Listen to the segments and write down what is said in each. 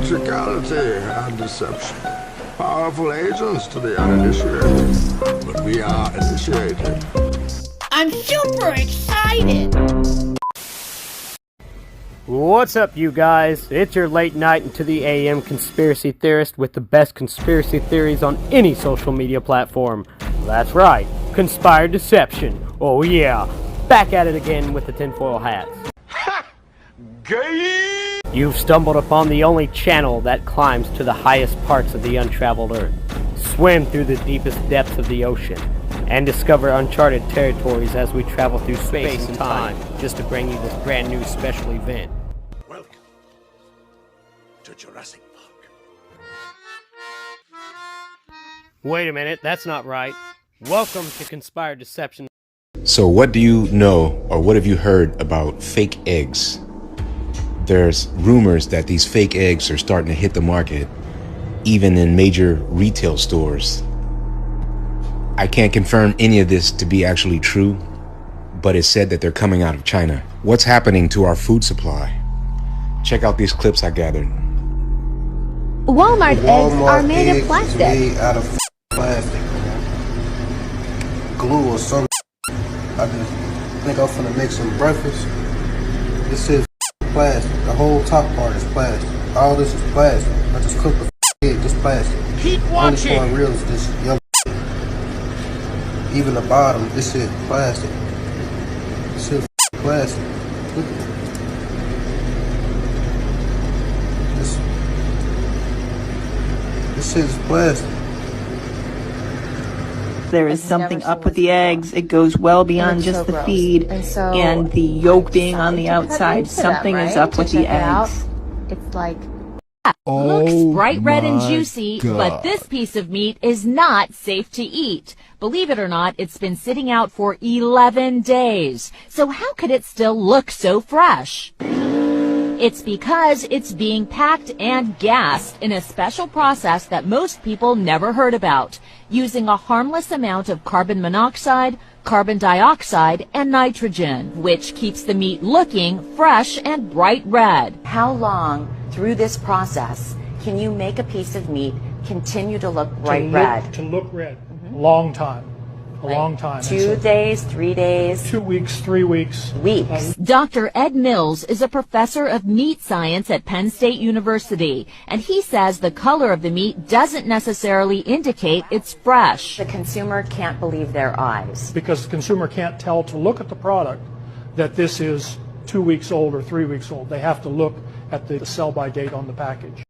theatricality and deception. Powerful agents to the uninitiated, but we are initiated. I'm super excited! What's up, you guys? It's your late night into the AM conspiracy theorist with the best conspiracy theories on any social media platform. That's right, Conspired Deception. Oh yeah, back at it again with the tinfoil hats. Ha! Gay! You've stumbled upon the only channel that climbs to the highest parts of the untraveled earth, swim through the deepest depths of the ocean, and discover uncharted territories as we travel through space and time, just to bring you this brand new special event. Welcome to Jurassic Park. Wait a minute, that's not right. Welcome to Conspired Deception. So what do you know, or what have you heard about fake eggs? There's rumors that these fake eggs are starting to hit the market, even in major retail stores. I can't confirm any of this to be actually true, but it's said that they're coming out of China. What's happening to our food supply? Check out these clips I gathered. Walmart eggs are made of plastic. Made out of plastic, man. Glue or something. I just think I'm finna make some breakfast. This is plastic. The whole top part is plastic. All this is plastic. I just cooked the egg, this plastic. Keep Only watching! part real is this yellow. Even the bottom, this is plastic. This is plastic. Look at it. This is plastic. There is something up with the eggs. It goes well beyond just the feed and the yolk being on the outside. Something is up with the eggs. It's like Looks bright red and juicy, but this piece of meat is not safe to eat. Believe it or not, it's been sitting out for 11 days. So how could it still look so fresh? It's because it's being packed and gassed in a special process that most people never heard about, using a harmless amount of carbon monoxide, carbon dioxide, and nitrogen, which keeps the meat looking fresh and bright red. How long through this process can you make a piece of meat continue to look bright red? To look red. Long time. A long time. 2 days, 3 days? 2 weeks, 3 weeks. Weeks. Dr. Ed Mills is a professor of meat science at Penn State University, and he says the color of the meat doesn't necessarily indicate it's fresh. The consumer can't believe their eyes. Because the consumer can't tell to look at the product that this is 2 weeks old or 3 weeks old. They have to look at the sell-by date on the package.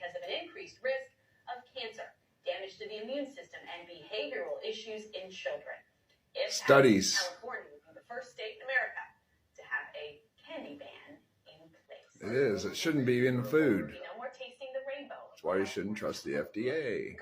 because of an increased risk of cancer, damage to the immune system, and behavioral issues in children. If Studies. California would be the first state in America to have a candy ban in place. It is. It shouldn't be in food. No more tasting the rainbow. That's why you shouldn't trust the FDA.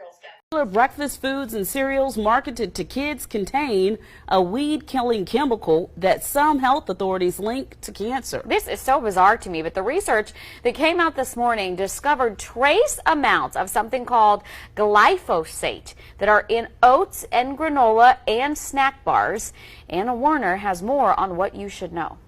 Breakfast foods and cereals marketed to kids contain a weed-killing chemical that some health authorities link to cancer. This is so bizarre to me, but the research that came out this morning discovered trace amounts of something called glyphosate that are in oats and granola and snack bars. Anna Warner has more on what you should know.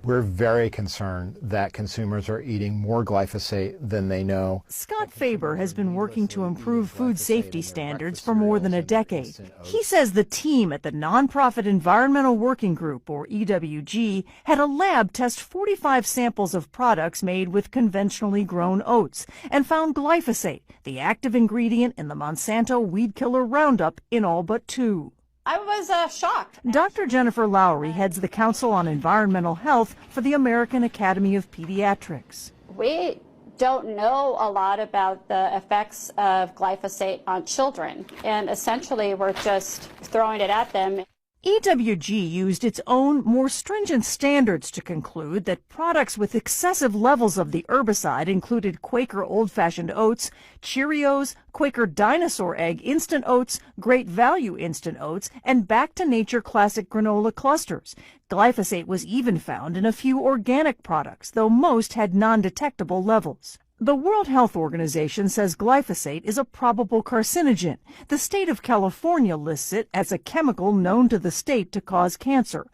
We're very concerned that consumers are eating more glyphosate than they know. Scott Faber has been working to improve food safety standards for more than a decade. He says the team at the Nonprofit Environmental Working Group, or EWG, had a lab test 45 samples of products made with conventionally grown oats and found glyphosate, the active ingredient in the Monsanto weed killer Roundup, in all but 2. I was shocked. Dr. Jennifer Lowry heads the Council on Environmental Health for the American Academy of Pediatrics. We don't know a lot about the effects of glyphosate on children, and essentially we're just throwing it at them. EWG used its own, more stringent standards to conclude that products with excessive levels of the herbicide included Quaker Old-Fashioned Oats, Cheerios, Quaker Dinosaur Egg Instant Oats, Great Value Instant Oats, and Back to Nature Classic Granola Clusters. Glyphosate was even found in a few organic products, though most had non-detectable levels. The World Health Organization says glyphosate is a probable carcinogen. The state of California lists it as a chemical known to the state to cause cancer.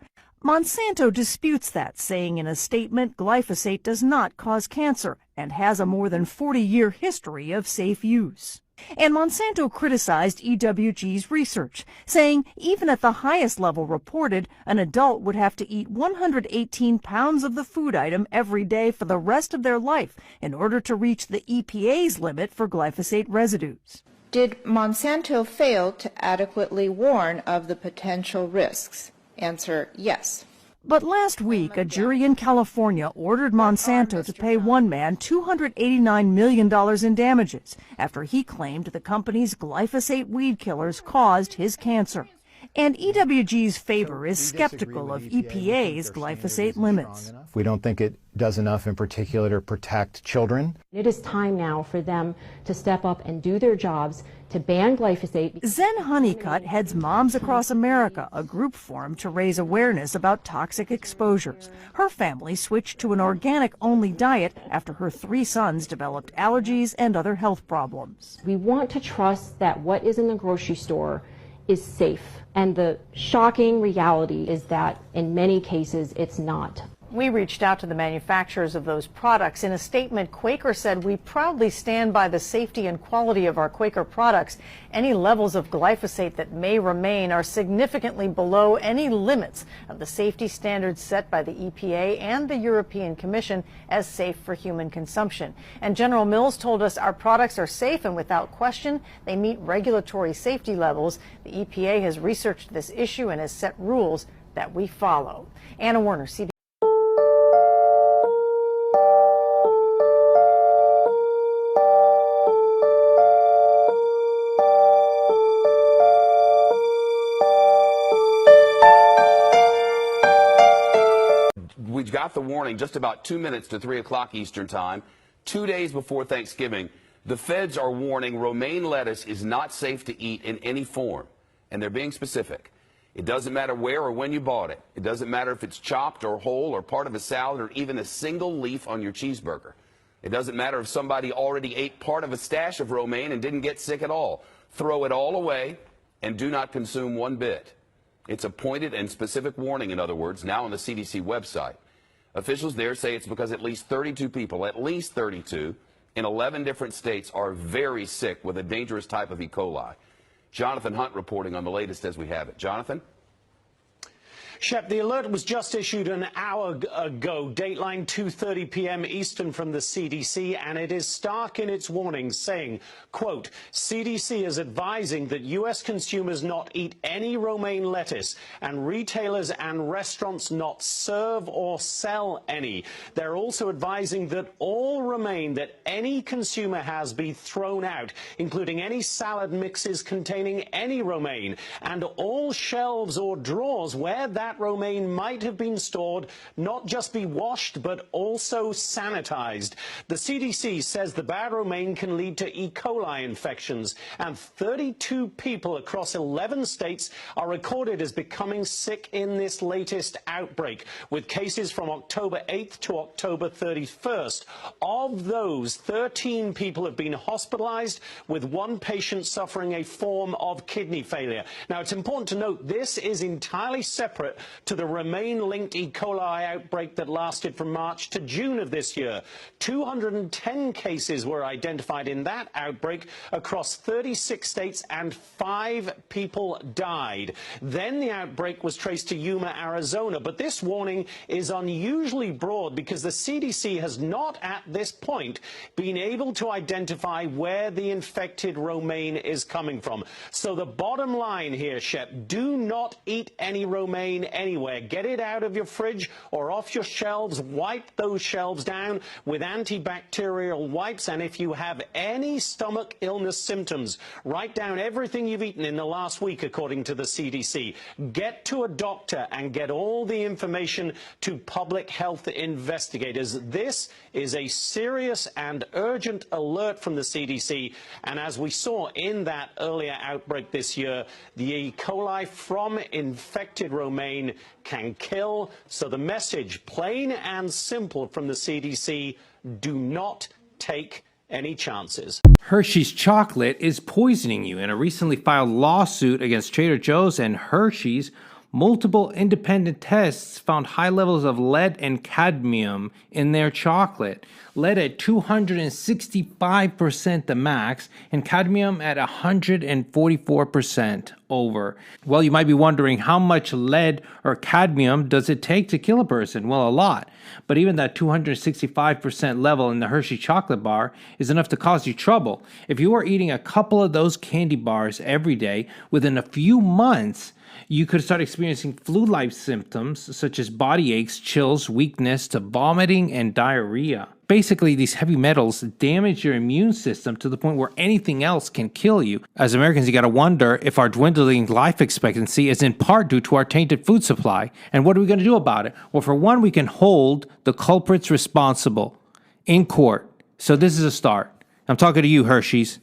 Monsanto disputes that, saying in a statement glyphosate does not cause cancer and has a more than 40-year history of safe use. And Monsanto criticized EWG's research, saying even at the highest level reported, an adult would have to eat 118 pounds of the food item every day for the rest of their life in order to reach the EPA's limit for glyphosate residues. Did Monsanto fail to adequately warn of the potential risks? Answer, yes. But last week, a jury in California ordered Monsanto to pay one man $289 million in damages after he claimed the company's glyphosate weed killers caused his cancer. And EWG's Faber is skeptical of EPA's glyphosate limits. We don't think it does enough in particular to protect children. It is time now for them to step up and do their jobs to ban glyphosate. Zen Honeycutt heads Moms Across America, a group formed to raise awareness about toxic exposures. Her family switched to an organic-only diet after her 3 sons developed allergies and other health problems. We want to trust that what is in the grocery store is safe. And the shocking reality is that in many cases it's not. We reached out to the manufacturers of those products. In a statement, Quaker said, "We proudly stand by the safety and quality of our Quaker products. Any levels of glyphosate that may remain are significantly below any limits of the safety standards set by the EPA and the European Commission as safe for human consumption." And General Mills told us our products are safe and without question they meet regulatory safety levels. The EPA has researched this issue and has set rules that we follow. Anna Warner, CBS. We got the warning just about 2 minutes to 3 o'clock Eastern Time, 2 days before Thanksgiving. The feds are warning romaine lettuce is not safe to eat in any form, and they're being specific. It doesn't matter where or when you bought it. It doesn't matter if it's chopped or whole or part of a salad or even a single leaf on your cheeseburger. It doesn't matter if somebody already ate part of a stash of romaine and didn't get sick at all. Throw it all away and do not consume one bit. It's a pointed and specific warning, in other words, now on the CDC website. Officials there say it's because at least 32 people, at least 32, in 11 different states are very sick with a dangerous type of E. coli. Jonathan Hunt reporting on the latest as we have it. Jonathan? Shep, the alert was just issued an hour ago, dateline 2:30 p.m. Eastern from the CDC, and it is stark in its warnings, saying, quote, CDC is advising that U.S. consumers not eat any romaine lettuce and retailers and restaurants not serve or sell any. They're also advising that all romaine that any consumer has be thrown out, including any salad mixes containing any romaine, and all shelves or drawers where that romaine might have been stored not just be washed but also sanitized. The CDC says the bad romaine can lead to E. coli infections, and 32 people across 11 states are recorded as becoming sick in this latest outbreak, with cases from October 8th to October 31st. Of those, 13 people have been hospitalized, with one patient suffering a form of kidney failure. Now, it's important to note this is entirely separate to the romaine-linked E. coli outbreak that lasted from March to June of this year. 210 cases were identified in that outbreak across 36 states, and 5 people died. Then the outbreak was traced to Yuma, Arizona, but this warning is unusually broad because the CDC has not at this point been able to identify where the infected romaine is coming from. So the bottom line here, Shep, do not eat any romaine anywhere. Get it out of your fridge or off your shelves. Wipe those shelves down with antibacterial wipes. And if you have any stomach illness symptoms, write down everything you've eaten in the last week, according to the CDC. Get to a doctor and get all the information to public health investigators. This is a serious and urgent alert from the CDC. And as we saw in that earlier outbreak this year, the E. coli from infected romaine can kill. So the message, plain and simple from the CDC, do not take any chances. Hershey's chocolate is poisoning you. In a recently filed lawsuit against Trader Joe's and Hershey's, multiple independent tests found high levels of lead and cadmium in their chocolate. Lead at 265% the max, and cadmium at 144% over. Well, you might be wondering, how much lead or cadmium does it take to kill a person? Well, a lot. But even that 265% level in the Hershey chocolate bar is enough to cause you trouble. If you are eating a couple of those candy bars every day, within a few months, you could start experiencing flu-like symptoms such as body aches, chills, weakness, to vomiting and diarrhea. Basically, these heavy metals damage your immune system to the point where anything else can kill you. As Americans, you gotta wonder if our dwindling life expectancy is in part due to our tainted food supply. And what are we gonna do about it? Well, for one, we can hold the culprits responsible in court. So this is a start. I'm talking to you, Hershey's.